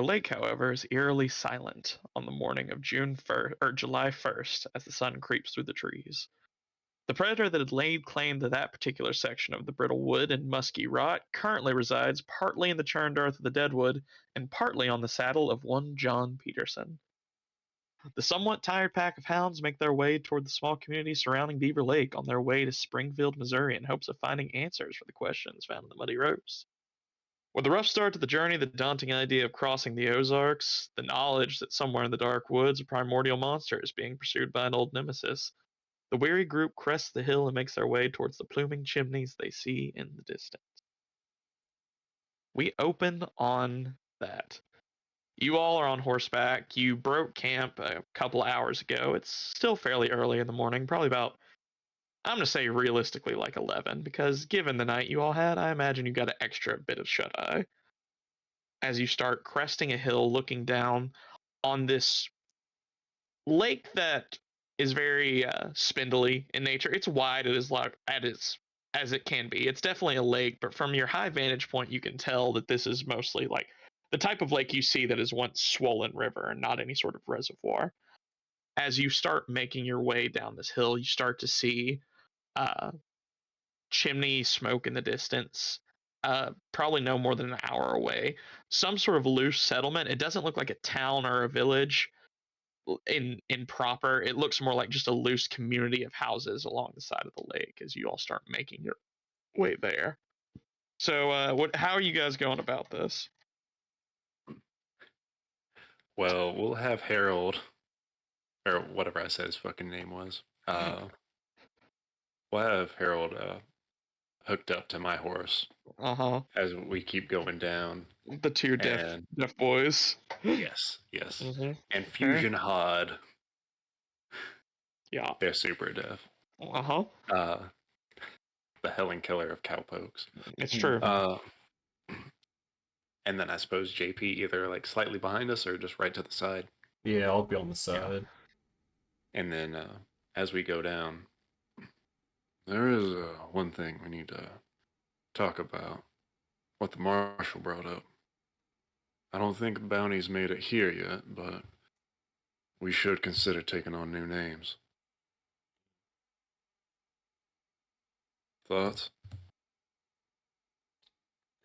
lake, however, is eerily silent on the morning of June 1st or July 1st as the sun creeps through the trees. The predator that had laid claim to that particular section of the brittle wood and musky rot currently resides partly in the churned earth of the deadwood and partly on the saddle of one John Peterson. The somewhat tired pack of hounds make their way toward the small community surrounding Beaver Lake on their way to Springfield, Missouri, in hopes of finding answers for the questions found in the muddy roads. With the rough start to the journey, the daunting idea of crossing the Ozarks, the knowledge that somewhere in the dark woods a primordial monster is being pursued by an old nemesis, the weary group crests the hill and makes their way towards the pluming chimneys they see in the distance. We open on that. You all are on horseback. You broke camp a couple hours ago. It's still fairly early in the morning, probably about, I'm going to say realistically like 11, because given the night you all had, I imagine you got an extra bit of shut eye. As you start cresting a hill, looking down on this lake that is very spindly in nature. It's wide. It is like at its as it can be. It's definitely a lake, but from your high vantage point, you can tell that this is mostly like the type of lake you see that is once swollen river and not any sort of reservoir. As you start making your way down this hill, you start to see uh, chimney smoke in the distance. Probably no more than an hour away. Some sort of loose settlement. It doesn't look like a town or a village in proper. It looks more like just a loose community of houses along the side of the lake as you all start making your way there. So, what? How are you guys going about this? Well, we'll have Harold, or whatever I said his fucking name was. We'll have Harold hooked up to my horse Uh huh. as we keep going down. The two And deaf boys. yes, yes. Mm-hmm. And Okay. Fusion Hod, Yeah. they're super deaf. Uh huh. Uh, the Helen Killer of cowpokes. It's true. Uh, and then I suppose JP either like slightly behind us or just right to the side. Yeah, I'll be on the Yeah. side. And then as we go down, there is one thing we need to talk about. What the marshal brought up. I don't think bounty's made it here yet, but we should consider taking on new names. Thoughts?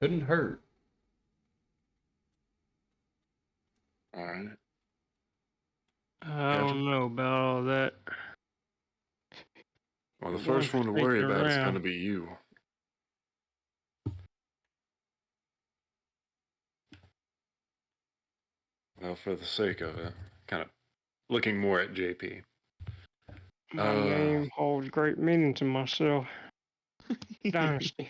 Couldn't hurt. All right. I Captain? don't know about all that. Well, the I'm first one to worry thinking about is going to around. be you. Well, for the sake of it, kind of looking more at JP. My name holds great meaning to myself. Dynasty.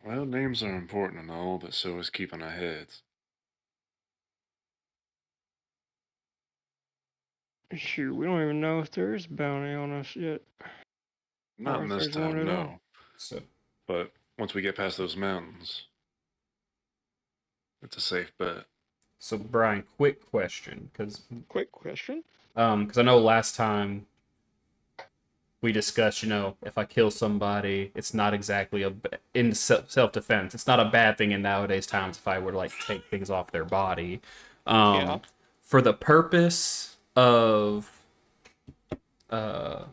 Well, names are important and all, but so is keeping our heads. Shoot, we don't even know if there is a bounty on us yet. Not Or in if this there's one town, at all. no. So, But once we get past those mountains, it's a safe bet. so Brian, quick question, Quick question. I know last time we discussed, if I kill somebody, it's not exactly in self-defense. It's not a bad thing in nowadays times if I were to like take things off their body. Yeah. For the purpose of the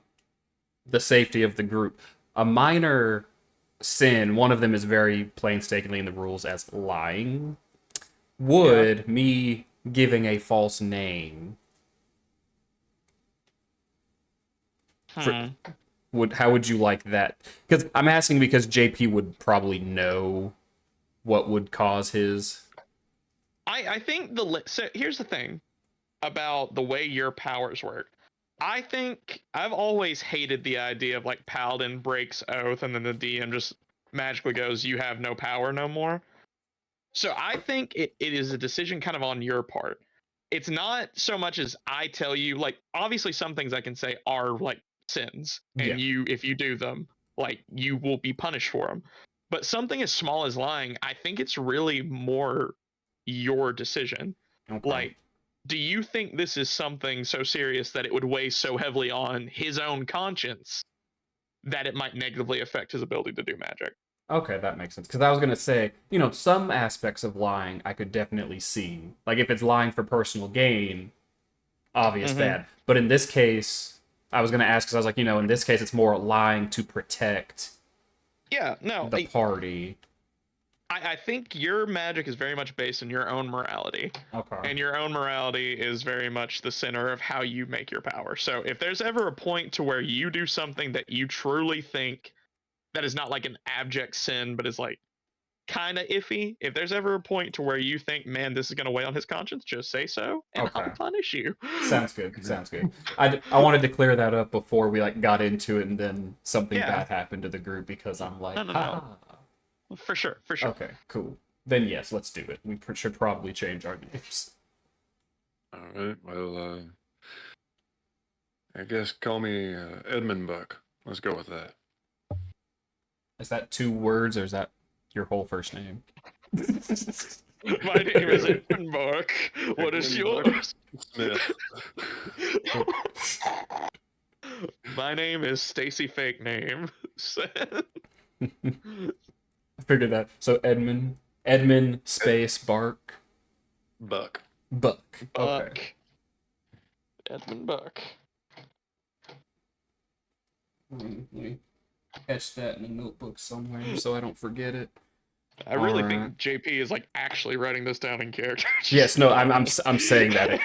safety of the group, a minor sin, one of them is very painstakingly in the rules as lying. Would me giving a false name Hmm. how would you like that? Because I'm asking because JP would probably know what would cause his. I think so. Here's the thing about the way your powers work. I think I've always hated the idea of like Paladin breaks oath and then the DM just magically goes, "You have no power no more." So I think it is a decision kind of on your part. It's not so much as I tell you, like, obviously some things I can say are like sins, Yeah. and if you do them, like, you will be punished for them. But something as small as lying, I think it's really more your decision. Okay. Like, do you think this is something so serious that it would weigh so heavily on his own conscience that it might negatively affect his ability to do magic? Okay, that makes sense. Because I was gonna say, some aspects of lying I could definitely see. Like if it's lying for personal gain, obvious Mm-hmm. bad. But in this case, I was gonna ask because I was like, in this case, it's more lying to protect Yeah, no, the party. I think your magic is very much based on your own morality. Okay. And your own morality is very much the center of how you make your power. So if there's ever a point to where you do something that you truly think that is not like an abject sin, but is like kind of iffy, if there's ever a point to where you think, man, this is going to weigh on his conscience, just say so, and Okay. I'll punish you. Sounds good. Sounds good. I wanted to clear that up before we got into it, and then something Yeah. bad happened to the group because I'm like, No. For sure. Okay, cool. Then yes, let's do it. We should probably change our names. All right. Well, I guess call me Edmund Buck. Let's go with that. Is that 2 words or is that your whole first name? My name is Edmund Buck. What is Edmund yours? Smith. My name is Stacy Fake Name. I figured that. So Edmund space Buck. Buck. Okay. Buck. Edmund Buck. Let me catch that in a notebook somewhere so I don't forget it. I really Alright. think JP is like actually writing this down in character. Yes, no, I'm saying that.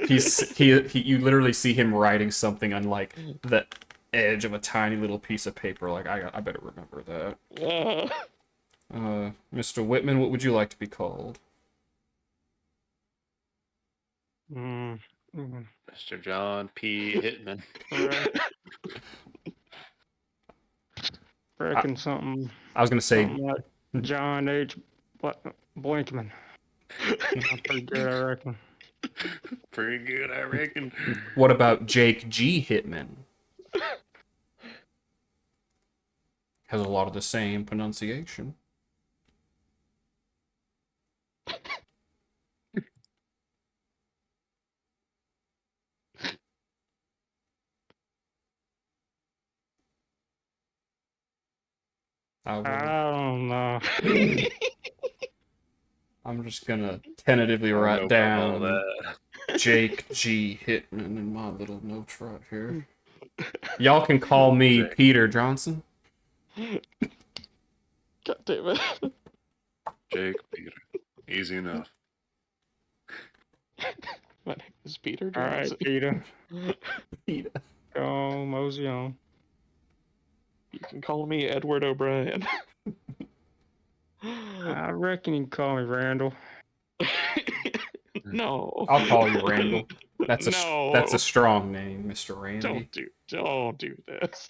Yes. You literally see him writing something on like the edge of a tiny little piece of paper. Like I better remember that. Mr. Whitman, what would you like to be called? Mr. John P. Hitman. Reckon something. I was gonna say Something like John H. Blinkman. That's pretty good, I reckon. Pretty good, I reckon. what about Jake G. Hitman? Has a lot of the same pronunciation. I don't know. I'm just gonna tentatively write down Jake G. Hitman in my little notes right here. Y'all can call me Jake. Peter Johnson. God damn it. Jake Peter. Easy enough. My name is Peter All right, Johnson. Peter. Peter. Go mosey on. You can call me Edward O'Brien. I reckon you can call me Randall. No. I'll call you Randall. That's No. a strong name, Mr. Randy. Don't do this.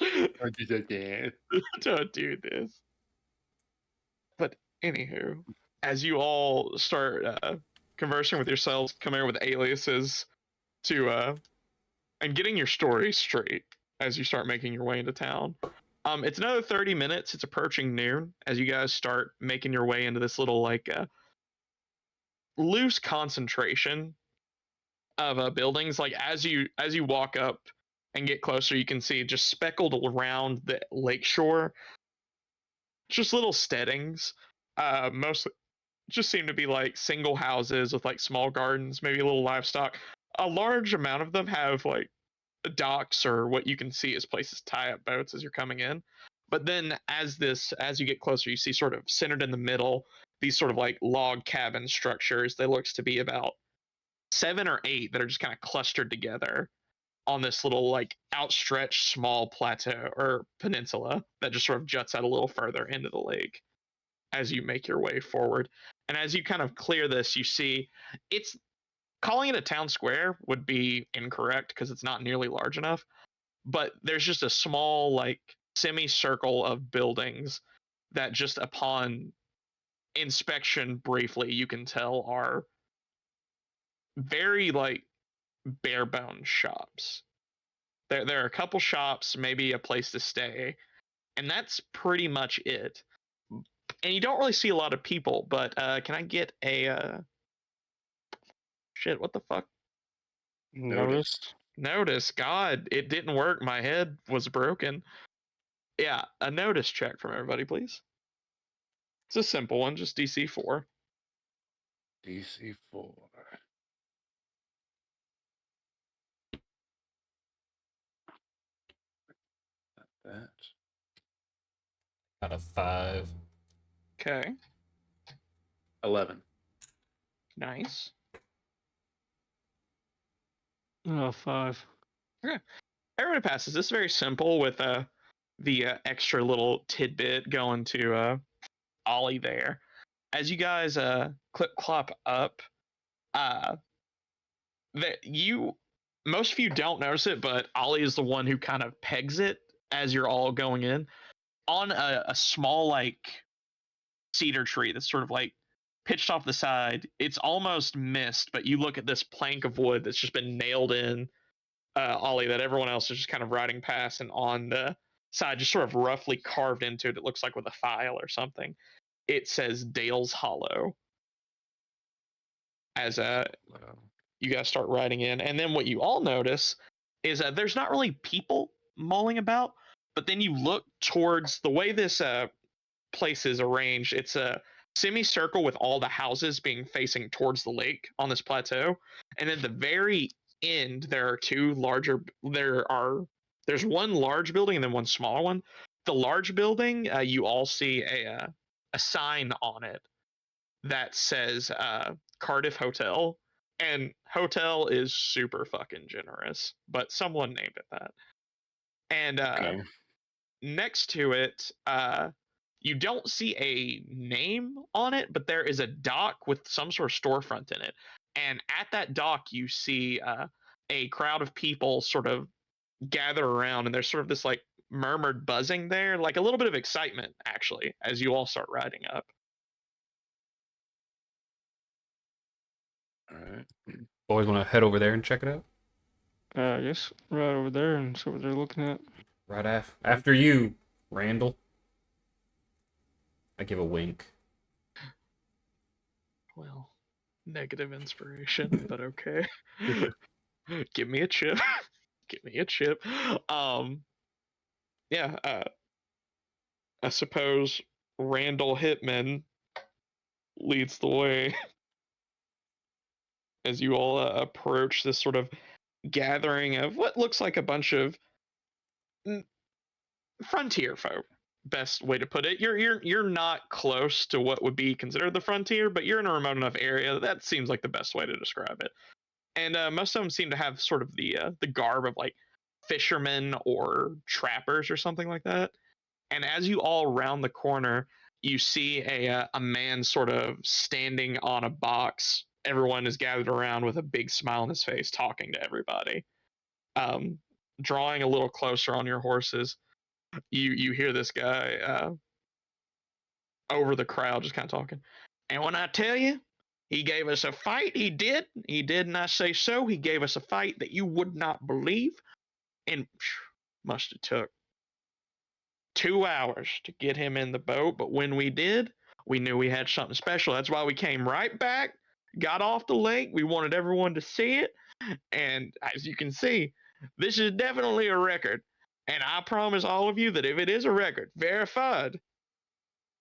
Don't do this. But anywho, as you all start conversing with yourselves, coming up with aliases to and getting your story straight as you start making your way into town. It's another 30 minutes. It's approaching noon as you guys start making your way into this little like loose concentration of buildings. Like as you walk up and get closer, you can see just speckled around the lakeshore, just little steadings. Mostly just seem to be like single houses with like small gardens, maybe a little livestock. A large amount of them have like docks or what you can see as places to tie up boats as you're coming in. But then as you get closer, you see sort of centered in the middle these sort of like log cabin structures. There looks to be about 7 or 8 that are just kind of clustered together on this little like outstretched small plateau or peninsula that just sort of juts out a little further into the lake as you make your way forward. And as you kind of clear this, you see it's calling it a town square would be incorrect because it's not nearly large enough, but there's just a small like semicircle of buildings that just upon inspection briefly you can tell are very like bare bones shops. There are a couple shops, maybe a place to stay, and that's pretty much it. And you don't really see a lot of people, but can I get a shit, what the fuck? Notice. Notice. God, it didn't work. My head was broken. Yeah, a notice check from everybody, please. It's a simple one, just DC 4. DC 4. That. Got a 5. Okay, 11. nice. 5. Okay, everybody passes. This is very simple with the extra little tidbit going to Ollie there. As you guys clip clop up, uh, that you most of you don't notice it, but Ollie is the one who kind of pegs it as you're all going in on a small like cedar tree that's sort of like pitched off the side. It's almost missed, but you look at this plank of wood that's just been nailed in, Ollie, that everyone else is just kind of riding past, and on the side, just sort of roughly carved into it, it looks like with a file or something. It says Dale's Hollow. As Wow. you guys start riding in, and then what you all notice is that there's not really people mulling about, but then you look towards the way this place is arranged. It's a semicircle with all the houses being facing towards the lake on this plateau, and at the very end there are two larger there's one large building and then one smaller one. The large building, you all see a sign on it that says Cardiff Hotel, and hotel is super fucking generous, but someone named it that. And Okay. next to it, you don't see a name on it, but there is a dock with some sort of storefront in it. And at that dock, you see a crowd of people sort of gather around, and there's sort of this like murmured buzzing there, like a little bit of excitement actually, as you all start riding up. All right. Boys want to head over there and check it out? Yes, right over there and see what they're looking at. Right after you, Randall. I give a wink. Well, negative inspiration, but okay. Give me a chip. Give me a chip. Yeah, I suppose Randall Hitman leads the way as you all approach this sort of gathering of what looks like a bunch of frontier folk. Best way to put it. You're not close to what would be considered the frontier, but you're in a remote enough area that seems like the best way to describe it. And most of them seem to have sort of the garb of like fishermen or trappers or something like that. And as you all round the corner, you see a man sort of standing on a box. Everyone is gathered around with a big smile on his face, talking to everybody. Um, Drawing a little closer on your horses, you hear this guy over the crowd just kind of talking. And when I tell you, he gave us a fight. He did. He did, and I say so. He gave us a fight that you would not believe, and must have took 2 hours to get him in the boat. But when we did, we knew we had something special. That's why we came right back, got off the lake. We wanted everyone to see it, and as you can see, this is definitely a record. And I promise all of you that if it is a record, verified,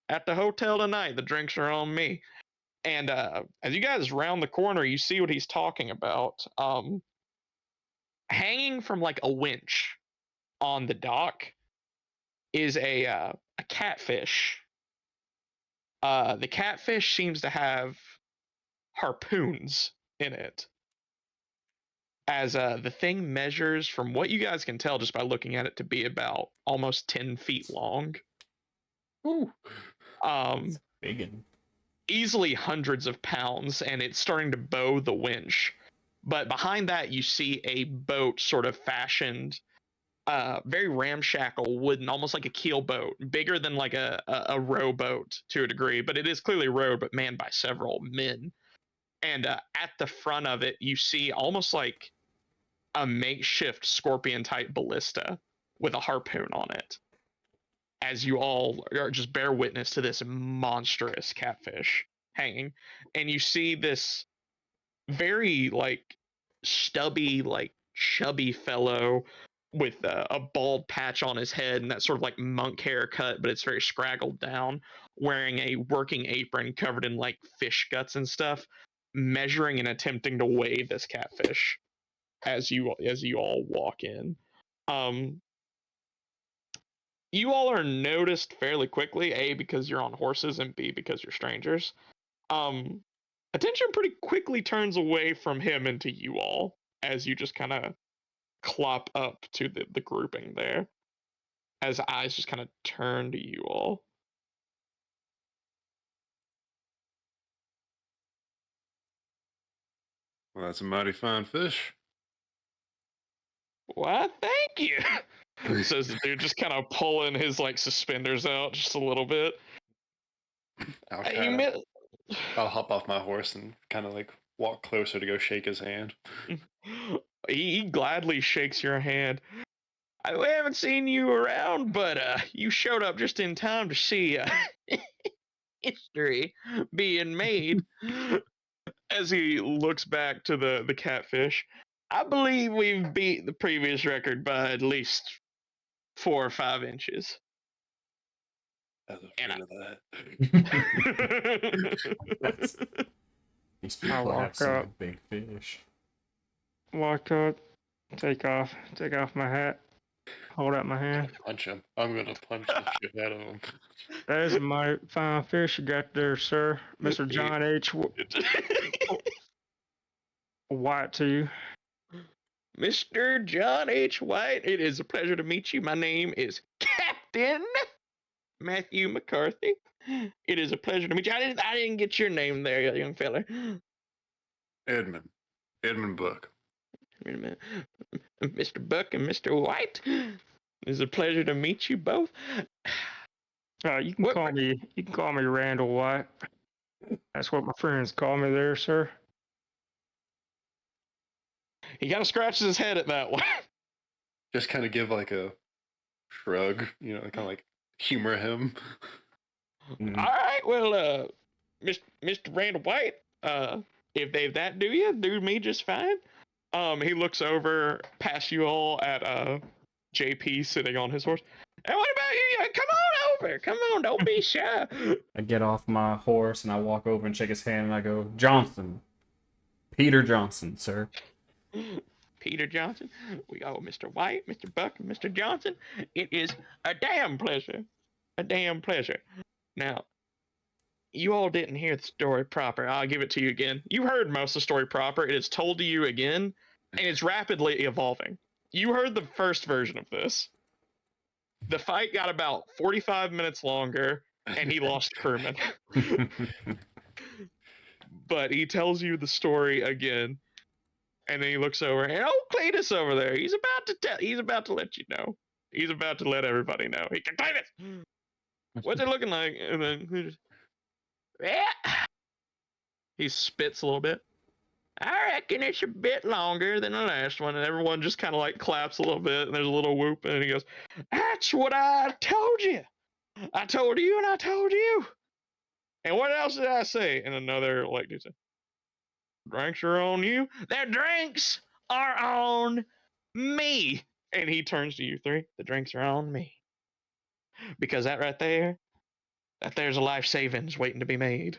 at the hotel tonight, the drinks are on me. And as you guys round the corner, you see what he's talking about. Hanging from like a winch on the dock is a catfish. The catfish seems to have harpoons in it. As the thing measures, from what you guys can tell just by looking at it, to be about almost 10 feet long. Ooh. Um, Biggin. Easily hundreds of pounds, and it's starting to bow the winch. But behind that, you see a boat sort of fashioned, very ramshackle, wooden, almost like a keel boat, bigger than like a rowboat to a degree, but it is clearly rowed, but manned by several men. And at the front of it, you see almost like a makeshift scorpion type ballista with a harpoon on it. As you all are just bear witness to this monstrous catfish hanging, and you see this very like stubby, like chubby fellow with a bald patch on his head and that sort of like monk haircut, but it's very scraggled down, wearing a working apron covered in like fish guts and stuff, measuring and attempting to weigh this catfish as you all walk in. Um, you all are noticed fairly quickly, A, because you're on horses, and B, because you're strangers. Um, Attention pretty quickly turns away from him into you all as you just kind of clop up to the grouping there, as eyes just kind of turn to you all. Well, that's a mighty fine fish. Why, thank you, says the dude, just kind of pulling his like suspenders out just a little bit. I'll You kind of, mi- I'll hop off my horse and kind of like walk closer to go shake his hand. he gladly shakes your hand. I haven't seen you around, but you showed up just in time to see history being made. As he looks back to the catfish, I believe we've beat the previous record by at least 4 or 5 inches. I was And afraid of that. That's, these people have walk some up. big fish. Walk up, take off my hat, hold out my hand. Punch him. I'm gonna punch the shit out of him. That is a mighty fine fish you got there, sir. Mr. John H. White to you. Mr. John H. White, it is a pleasure to meet you. My name is Captain Matthew McCarthy. It is a pleasure to meet you. I didn't get your name there, young fella. Edmund Book. Wait a minute. Mr. Buck and Mr. White. It is a pleasure to meet you both. You can call me Randall White. That's what my friends call me there, sir. He kind of scratches his head at that one. Just kind of give like a shrug, kind of like humor him. Mm. All right, well, Mr. Randall White, if that do me just fine. He looks over past you all at JP sitting on his horse. And what about you? Come on over. Come on, don't be shy. I get off my horse and I walk over and shake his hand and I go, Johnson. Peter Johnson, sir. Peter Johnson. We go, Mr. White, Mr. Buck, and Mr. Johnson. It is a damn pleasure. A damn pleasure. Now, you all didn't hear the story proper. I'll give it to you again. You heard most of the story proper. It is told to you again, and it's rapidly evolving. You heard the first version of this. The fight got about 45 minutes longer, and he lost crewman. But he tells you the story again, and then he looks over, and Cletus over there, he's about to let you know. He's about to let everybody know. He can Cletus! What's it looking like? And then yeah. He spits a little bit. I reckon it's a bit longer than the last one, and everyone just kind of like claps a little bit, and there's a little whoop, and he goes, "That's what I told you. I told you, and I told you. And what else did I say?" And another like dude said, "Drinks are on you. Their drinks are on me." And he turns to you three. The drinks are on me, because that there's a life savings waiting to be made.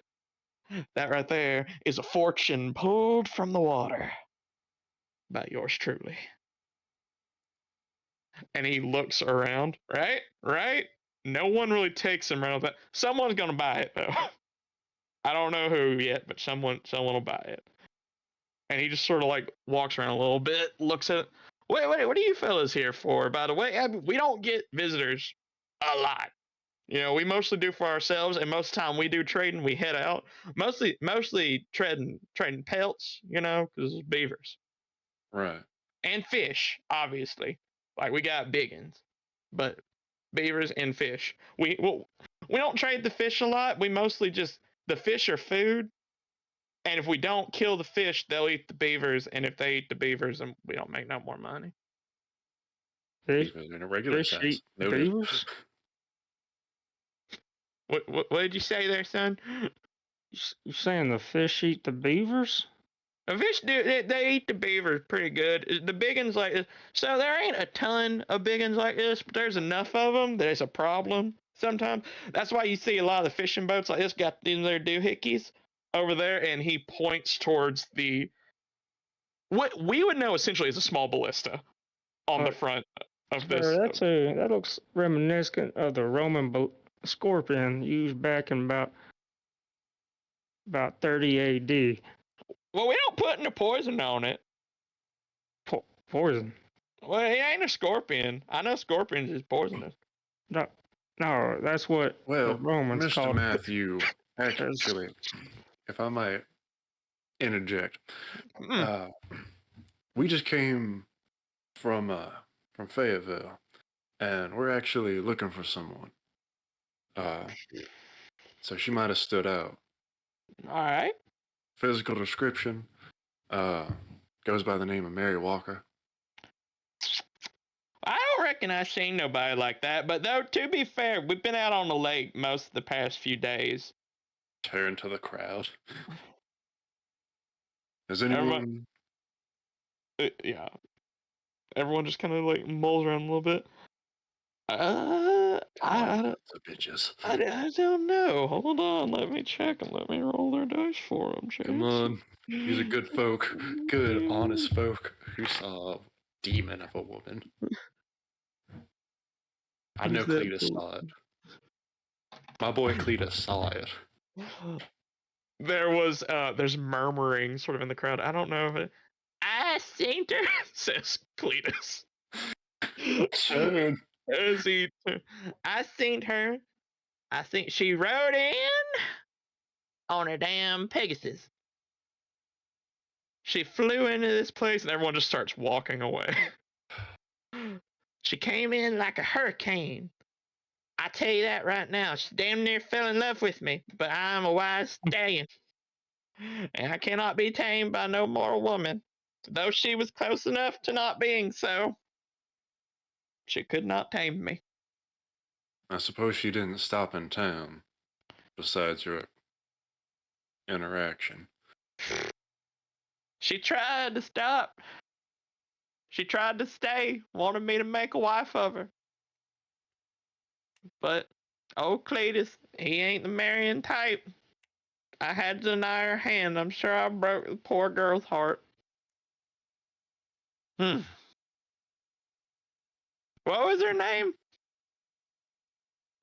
That right there is a fortune pulled from the water by yours truly. And he looks around, right? No one really takes him around that. Someone's gonna buy it though. I don't know who yet, but someone will buy it. And he just sort of like walks around a little bit, looks at it. Wait, what are you fellas here for? By the way, we don't get visitors a lot. We mostly do for ourselves, and most of the time we do trading. We head out, mostly trading pelts, because beavers Right. and fish, obviously. Like we got biggins, but beavers and fish. We don't trade the fish a lot. We mostly just the fish are food, and if we don't kill the fish, they'll eat the beavers, and if they eat the beavers, then we don't make no more money. Fish, Even in a regular fish size. eat Noted. beavers? What did you say there, son? You saying the fish eat the beavers? The fish they eat the beaver pretty good. The big ones like this. So there ain't a ton of big ones like this, but there's enough of them that it's a problem sometimes. That's why you see a lot of the fishing boats like this got in their doohickeys over there, and he points towards the what we would know essentially is a small ballista on the front of this. Sir, that looks reminiscent of the Roman scorpion used back in about 30 A.D. Well, we don't put any poison on it. Poison? Well, it ain't a scorpion. I know scorpions is poisonous. No, that's what the Well, Romans Mr. called Matthew, actually, if I might interject, we just came from Fayetteville, and we're actually looking for someone. So she might have stood out. All right. Physical description goes by the name of Mary Walker. I don't reckon I've seen nobody like that, but though, to be fair, we've been out on the lake most of the past few days. Turn to the crowd. Does anyone... yeah. Everyone just kind of like mulls around a little bit. I don't know. Hold on, let me check and let me roll their dice for them. Come on. These are good folk. Good, honest folk who saw a demon of a woman. I know Cletus saw it. My boy Cletus saw it. There's murmuring sort of in the crowd. I don't know if it... I seen her, says Cletus. I seen her. I think she rode in on a damn Pegasus. She flew into this place and everyone just starts walking away. She came in like a hurricane. I tell you that right now. She damn near fell in love with me, but I'm a wise stallion. And I cannot be tamed by no mortal woman. Though she was close enough to not being so, she could not tame me. I suppose she didn't stop in town, besides your interaction. She tried to stop. She tried to stay, wanted me to make a wife of her. But old Cletus, he ain't the marrying type. I had to deny her hand. I'm sure I broke the poor girl's heart. What was her name?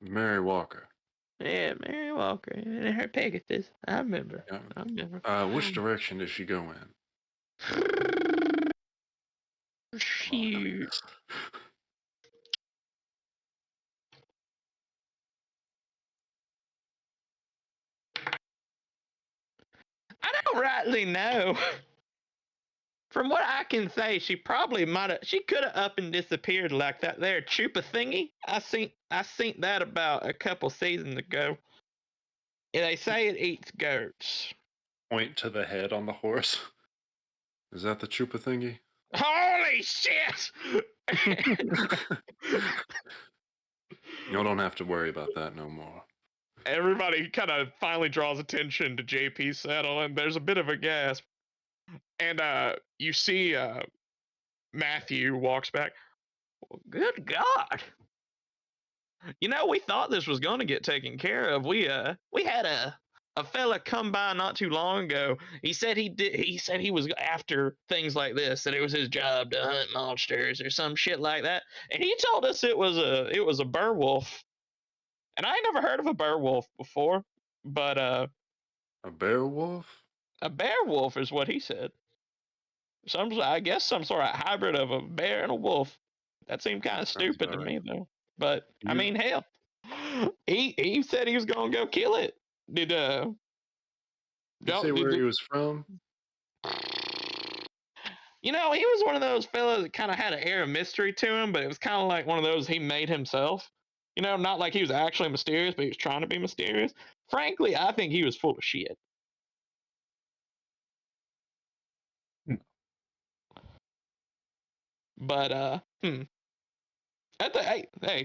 Mary Walker. Yeah, Mary Walker. And her Pegasus. I remember. Yeah. Which direction did she go in? Shoot. I don't rightly know. From what I can say, she probably she could have up and disappeared like that there chupa thingy. I seen that about a couple seasons ago. And they say it eats goats. Point to the head on the horse. Is that the chupa thingy? Holy shit! You don't have to worry about that no more. Everybody kind of finally draws attention to JP's saddle, and there's a bit of a gasp. And you see Matthew walks back. Well, good God! You know, we thought this was going to get taken care of. We had a fella come by not too long ago. He said he was after things like this, that it was his job to hunt monsters or some shit like that. And he told us it was a bear wolf. And I ain't never heard of a bear wolf before, but a bear wolf? A bear wolf is what he said. I guess some sort of hybrid of a bear and a wolf. That seemed kind of stupid to me though. But I mean, hell, he said he was gonna go kill it. Did you say where he was from? You know, he was one of those fellas that kind of had an air of mystery to him, but it was kind of like one of those he made himself. You know, not like he was actually mysterious, but he was trying to be mysterious. Frankly, I think he was full of shit. But hey,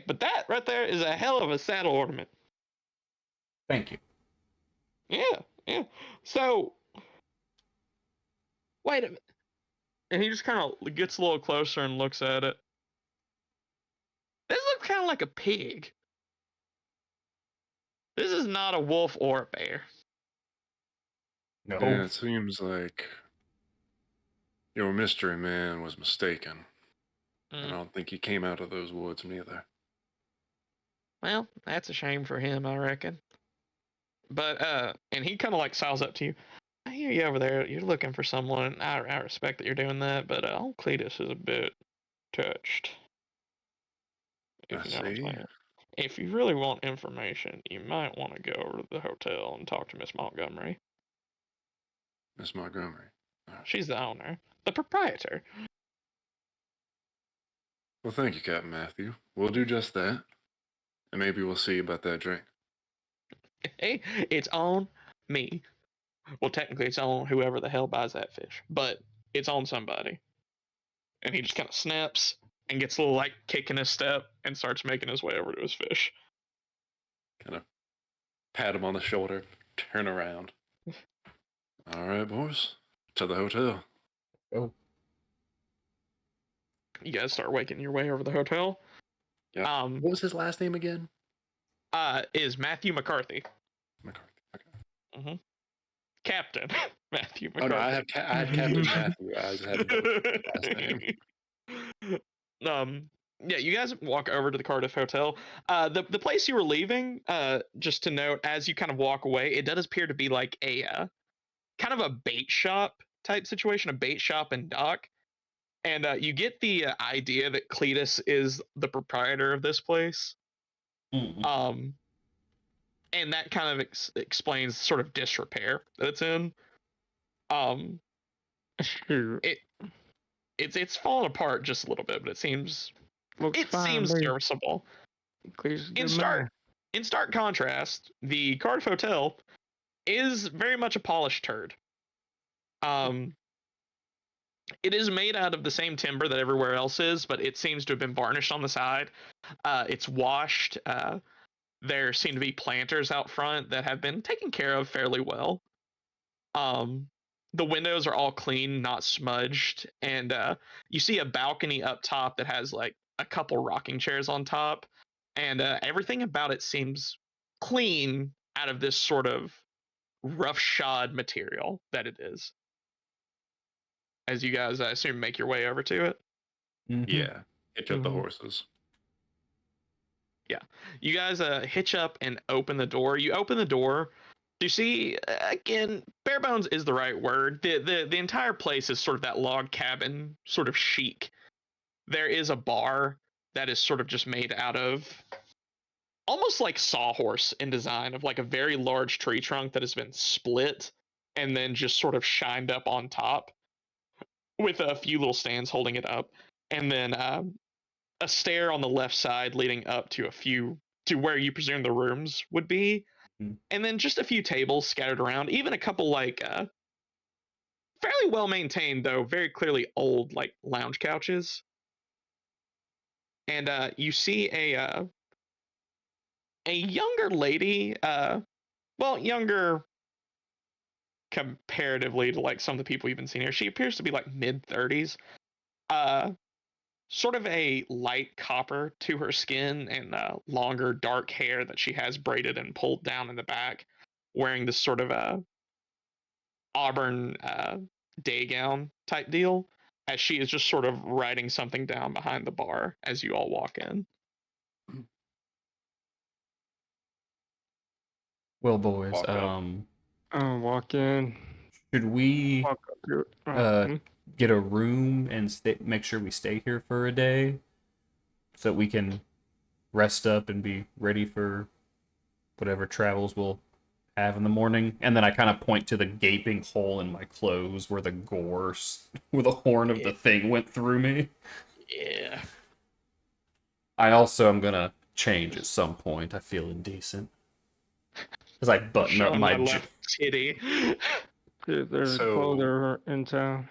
but that right there is a hell of a saddle ornament. Thank you. Yeah. So wait a minute. And he just kind of gets a little closer and looks at it. This looks kind of like a pig. This is not a wolf or a bear. No. And it seems like your mystery man was mistaken. I Mm. don't think he came out of those woods neither. Well, that's a shame for him, I reckon. But and he kind of like siles up to you. I hear you over there. You're looking for someone. I respect that you're doing that, but old Cletus is a bit touched. I If you know what I'm see. saying. If you really want information, you might want to go over to the hotel and talk to Miss Montgomery. Miss Montgomery. She's the owner, the proprietor. Well, thank you, Captain Matthew. We'll do just that. And maybe we'll see about that drink. Hey, it's on me. Well, technically, it's on whoever the hell buys that fish, but it's on somebody. And he just kind of snaps and gets a little like kick in his step and starts making his way over to his fish. Kind of pat him on the shoulder, turn around. All right, boys. To the hotel. Oh. You guys start waking your way over the hotel. Yeah. What was his last name again? Is Matthew McCarthy. McCarthy. Okay. Mm-hmm. Captain Matthew Oh McCarthy. no, I had Captain Matthew. I just had the last name. Yeah, you guys walk over to the Cardiff Hotel. The place you were leaving, just to note, as you kind of walk away, it does appear to be like a kind of a bait shop type situation, a bait shop and dock. And you get the idea that Cletus is the proprietor of this place. Mm-hmm. And that kind of explains sort of disrepair that it's in. Um, Shoot. It's fallen apart just a little bit, but it seems Looks fine, seems mate. serviceable. Clear's a In good man. stark contrast, the Cardiff Hotel is very much a polished turd. It is made out of the same timber that everywhere else is, but it seems to have been varnished on the side. It's washed. There seem to be planters out front that have been taken care of fairly well. The windows are all clean, not smudged, and you see a balcony up top that has like a couple rocking chairs on top, and everything about it seems clean out of this sort of roughshod material that it is. As you guys, I assume, make your way over to it. Mm-hmm. Yeah. Hitch up the Mhm. horses. Yeah, you guys hitch up and open the door. You open the door. You see, again, bare bones is the right word. The entire place is sort of that log cabin sort of chic. There is a bar that is sort of just made out of almost like sawhorse in design, of like a very large tree trunk that has been split and then just sort of shined up on top with a few little stands holding it up, and then a stair on the left side leading up to where you presume the rooms would be, Mhm. and then just a few tables scattered around, even a couple like fairly well maintained, though very clearly old, like lounge couches. And you see a younger lady, well, younger comparatively to like some of the people you've been seeing here. She appears to be like mid-30s. Uh, Sort of a light copper to her skin, and longer dark hair that she has braided and pulled down in the back, wearing this sort of auburn day gown type deal, as she is just sort of writing something down behind the bar as you all walk in. Well, boys, Walk up. Walk in. should we Walk up to it. uh get a room and make sure we stay here for a day so that we can rest up and be ready for whatever travels we'll have in the morning? And then I kind of point to the gaping hole in my clothes where the where the horn of the thing went through me. Yeah. I also am gonna change at some point. I feel indecent as I button up Showing my my left titty. There's a So- clother in town.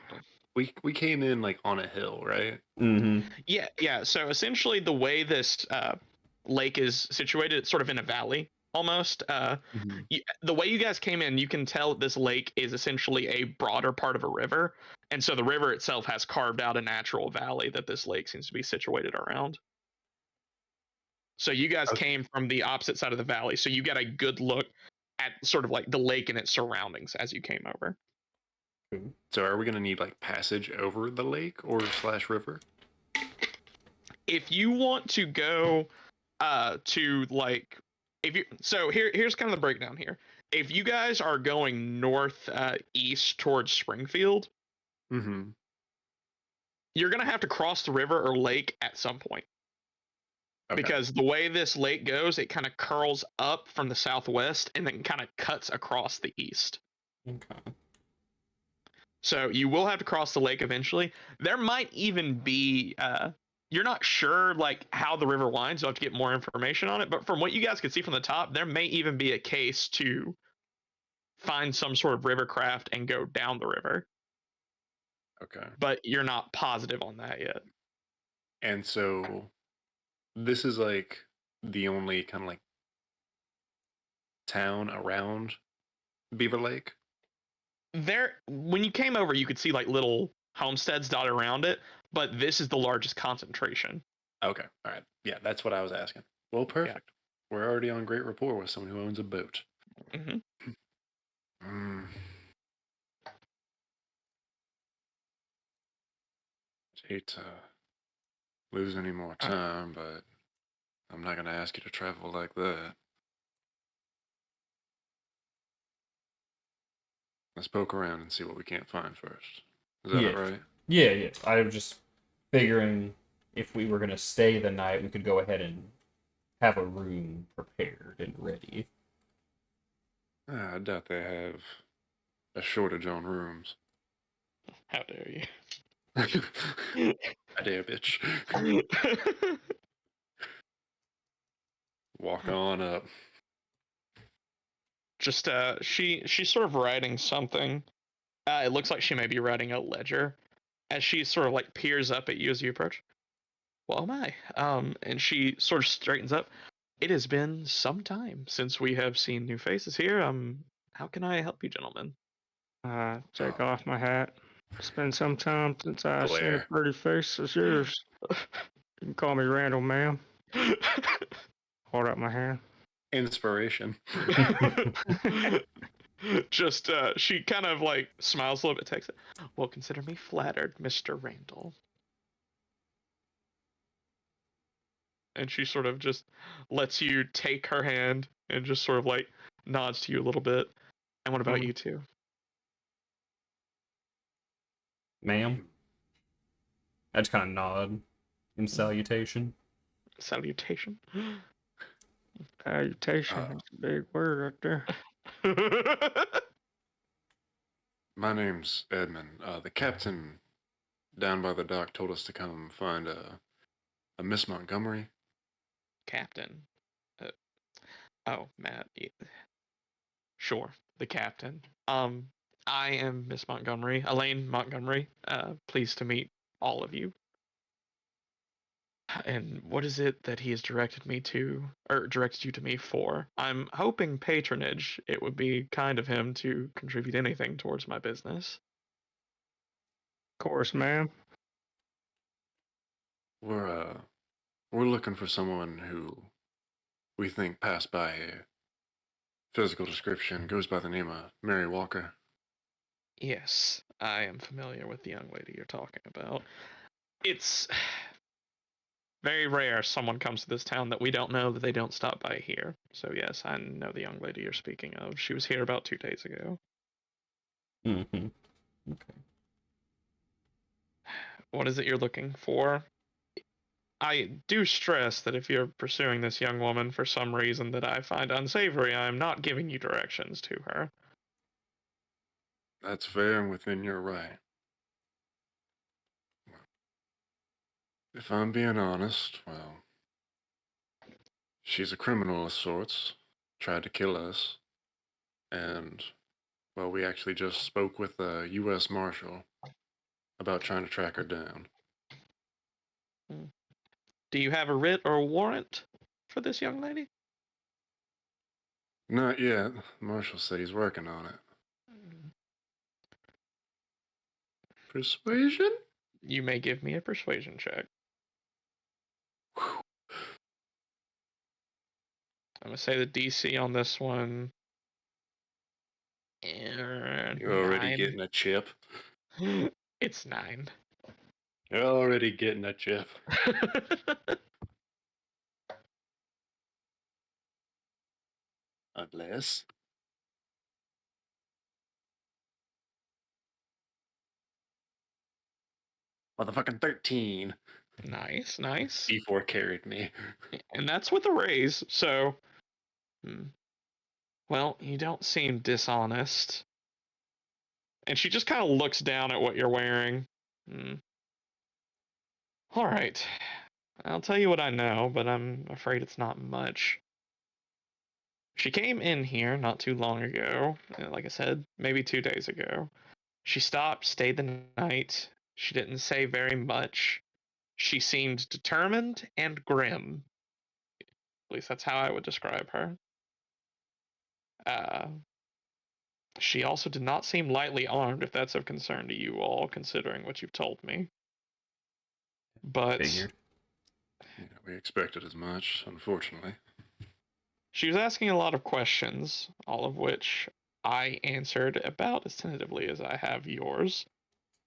We came in like on a hill, right? Mm-hmm. Yeah. So essentially, the way this lake is situated, it's sort of in a valley. almost. Mhm. The way you guys came in, you can tell this lake is essentially a broader part of a river, and so the river itself has carved out a natural valley that this lake seems to be situated around. So you guys Okay. came from the opposite side of the valley, so you got a good look at sort of like the lake and its surroundings as you came over. So are we gonna need like passage over the lake or slash river? If you want to go to like if you so here's kind of the breakdown here. If you guys are going north east towards Springfield, Mm-hmm. you're gonna have to cross the river or lake at some point. Okay. Because the way this lake goes, it kind of curls up from the southwest and then kind of cuts across the east. Okay. So you will have to cross the lake eventually. There might even be you're not sure like how the river winds. You'll have to get more information on it. But from what you guys can see from the top, there may even be a case to find some sort of river craft and go down the river. Okay. But you're not positive on that yet. And so this is like the only kind of like town around Beaver Lake. There, when you came over, you could see like little homesteads dotted around it, but this is the largest concentration. Okay. All right. Yeah, that's what I was asking. Well, perfect. We're already on great rapport with someone who owns a boat. Hmm. Mm. Hate to lose any more time, but I'm not gonna ask you to travel like that. Let's poke around and see what we can't find first. Is that Yeah. all right? Yeah, yeah. I was just figuring if we were gonna stay the night, we could go ahead and have a room prepared and ready. I doubt they have a shortage on rooms. How dare you? I dare, bitch. Walk on up. Just she's sort of writing something. It looks like she may be writing a ledger as she sort of like peers up at you as you approach. Well, oh my. And she sort of straightens up. It has been some time since we have seen new faces here. How can I help you, gentlemen? Take off my hat. It's been some time since I've seen a Glare. pretty face as yours. You can call me Randall, ma'am. Hold up my hand. Inspiration. Just she kind of like smiles a little bit, takes it. Well, consider me flattered, Mr. Randall. And she sort of just lets you take her hand and just sort of like nods to you a little bit. And what about you two? Ma'am? I just kind of nod in salutation. Salutation. Salutation. That's a big word right there. My name's Edmund. The captain down by the dock told us to come find a Miss Montgomery. Captain. Oh, Matt. Sure, the captain. I am Miss Montgomery, Elaine Montgomery. Pleased to meet all of you. And what is it that he has directed me to, or directed you to me for? I'm hoping patronage. It would be kind of him to contribute anything towards my business. Of course, ma'am. We're looking for someone who we think passed by here. Physical description goes by the name of Mary Walker. Yes, I am familiar with the young lady you're talking about. It's very rare someone comes to this town that we don't know that they don't stop by here. So yes, I know the young lady you're speaking of. She was here about 2 days ago. Mm-hmm. Okay. What is it you're looking for? I do stress that if you're pursuing this young woman for some reason that I find unsavory, I am not giving you directions to her. That's fair and within your right. If I'm being honest, well, she's a criminal of sorts, tried to kill us, and, well, we actually just spoke with the U.S. Marshal about trying to track her down. Do you have a writ or a warrant for this young lady? Not yet. Marshall said he's working on it. Persuasion? You may give me a persuasion check. I'm gonna say the DC on this one. You're already 9. getting a chip. It's 9. You're already getting a chip. Unless. Motherfucking 13. Nice, nice. D4 carried me. And that's with a raise, so. Well, you don't seem dishonest. And she just kind of looks down at what you're wearing. All right. I'll tell you what I know, but I'm afraid it's not much. She came in here not too long ago. Like I said, maybe 2 days ago. She stopped, stayed the night. She didn't say very much. She seemed determined and grim. At least that's how I would describe her. She also did not seem lightly armed, if that's of concern to you all, considering what you've told me. But Figured. Yeah, we expected as much, unfortunately. she was asking a lot of questions, all of which I answered about as tentatively as I have yours.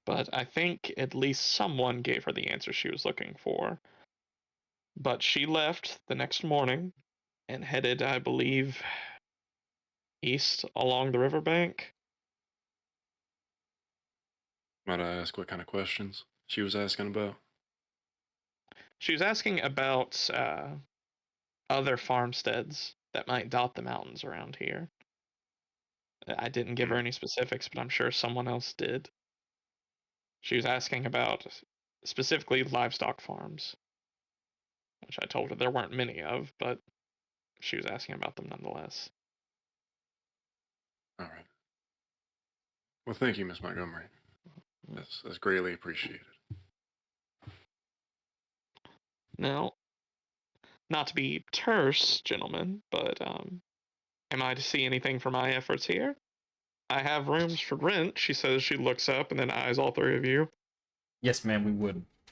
But I think at least someone gave her the answer she was looking for. But she left the next morning and headed, I believe, east along the riverbank. Might I ask what kind of questions she was asking about? She was asking about other farmsteads that might dot the mountains around here. I didn't give her any specifics, but I'm sure someone else did. She was asking about specifically livestock farms, which I told her there weren't many of, but she was asking about them nonetheless. All right. Well, thank you, Miss Montgomery. That's greatly appreciated. Now, not to be terse, gentlemen, but am I to see anything for my efforts here? I have rooms for rent, she says. She looks up and then eyes all three of you. Yes, ma'am, we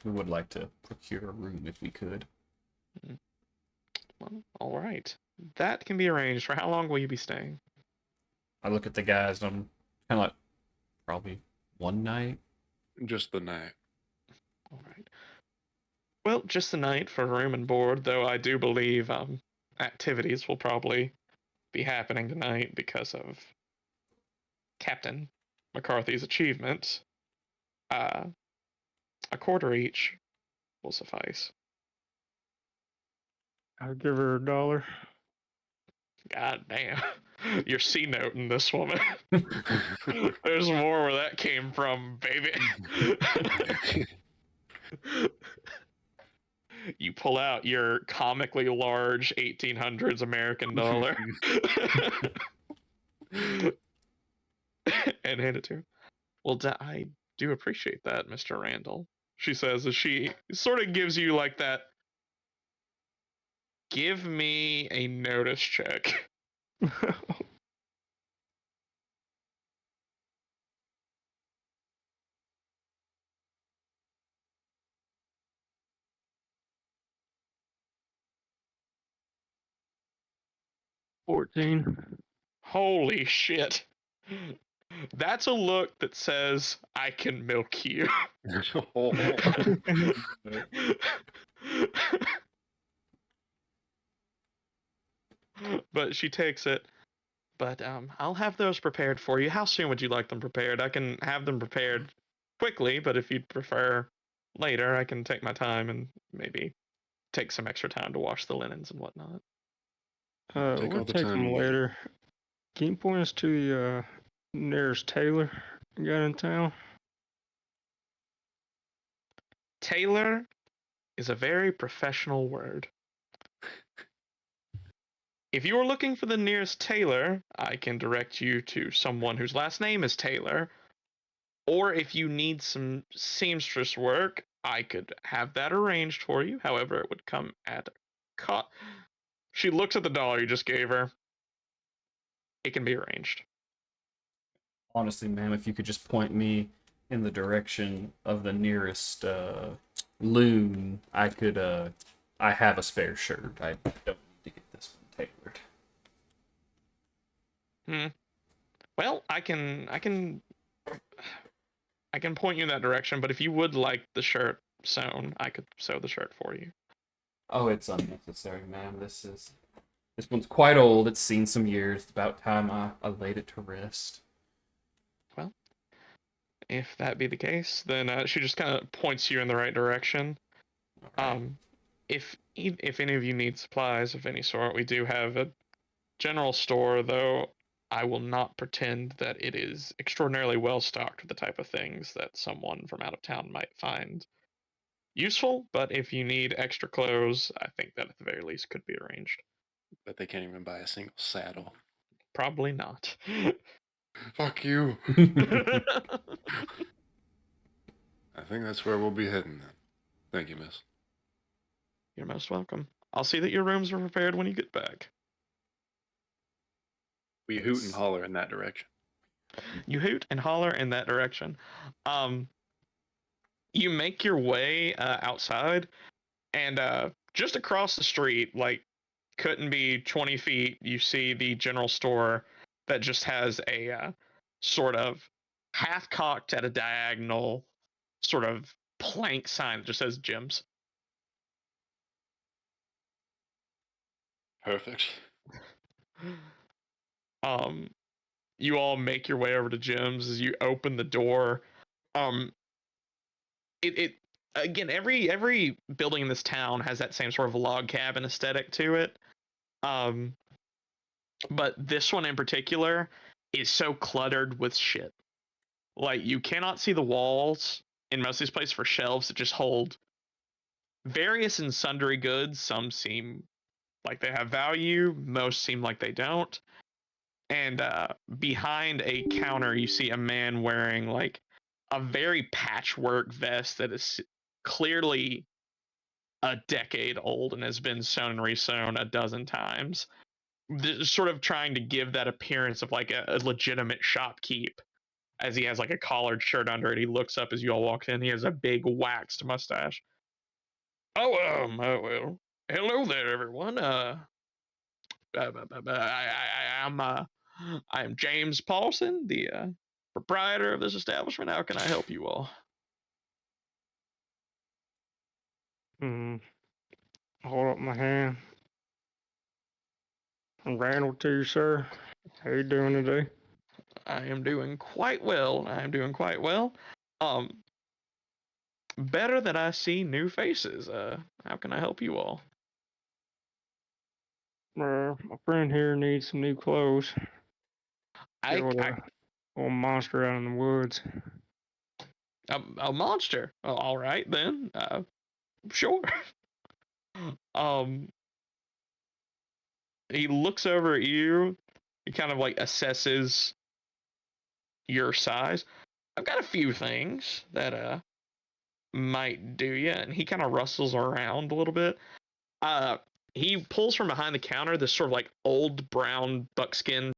would like to procure a room if we could. Well, all right. That can be arranged. For how long will you be staying? I look at the guys and I'm kind of like, probably one night. Just the night. All right. Well, just the night for room and board, though I do believe activities will probably be happening tonight because of Captain McCarthy's achievement. A quarter each will suffice. I'll give her $1. God damn. You're C-noting this woman. There's more where that came from, baby. You pull out your comically large 1800s American dollar and hand it to her. Well, I do appreciate that, Mr. Randall, she says as she sort of gives you like that. Give me a notice check. 14. Holy shit. That's a look that says, I can milk you. But she takes it. But I'll have those prepared for you. How soon would you like them prepared? I can have them prepared quickly, but if you'd prefer later, I can take my time and maybe take some extra time to wash the linens and whatnot. Take We'll all the take time them you need. later. Can you point us to the nearest tailor you got in town? Tailor is a very professional word. If you are looking for the nearest tailor, I can direct you to someone whose last name is Taylor. Or if you need some seamstress work, I could have that arranged for you. However, it would come at a cost. She looks at the dollar you just gave her. it can be arranged. Honestly, ma'am, if you could just point me in the direction of the nearest loon, I could. I have a spare shirt. I don't need to get this one tailored. Well, I can point you in that direction, but if you would like the shirt sewn, I could sew the shirt for you. Oh, it's unnecessary, ma'am. This one's quite old. It's seen some years. It's about time I laid it to rest. Well, if that be the case, then she just kind of points you in the right direction. Right. If any of you need supplies of any sort, we do have a general store, though I will not pretend that it is extraordinarily well stocked with the type of things that someone from out of town might find useful. But if you need extra clothes, I think that at the very least could be arranged. But they can't even buy a single saddle. Probably not. Fuck you. I think that's where we'll be heading then. Thank you, miss. You're most welcome. I'll see that your rooms are prepared when you get back. We hoot and holler in that direction. You hoot and holler in that direction. You make your way outside, and just across the street, like couldn't be 20 feet, you see the general store that just has a sort of half cocked at a diagonal sort of plank sign that just says gyms. Perfect. You all make your way over to gyms as you open the door. Um, it again, every building in this town has that same sort of log cabin aesthetic to it. But this one in particular is so cluttered with shit. Like you cannot see the walls in most of these places for shelves that just hold various and sundry goods. Some seem like they have value, most seem like they don't. And behind a counter, you see a man wearing like a very patchwork vest that is clearly a decade old and has been sewn and resewn a dozen times. Sort of trying to give that appearance of like a legitimate shopkeep, as he has like a collared shirt under it. He looks up as you all walk in. He has a big waxed mustache. Well, hello there, everyone. I am James Paulson, the proprietor of this establishment. How can I help you all? Hold up my hand. I'm Randall to you, sir. How you doing today? I am doing quite well. Um, better that I see new faces. How can I help you all? My friend here needs some new clothes. I, Killed I a little monster out in the woods. a monster. Oh, all right then. Sure. um, he looks over at you. He kind of like assesses your size. I've got a few things that might do you, and he kind of rustles around a little bit. Uh, he pulls from behind the counter this sort of like old brown buckskin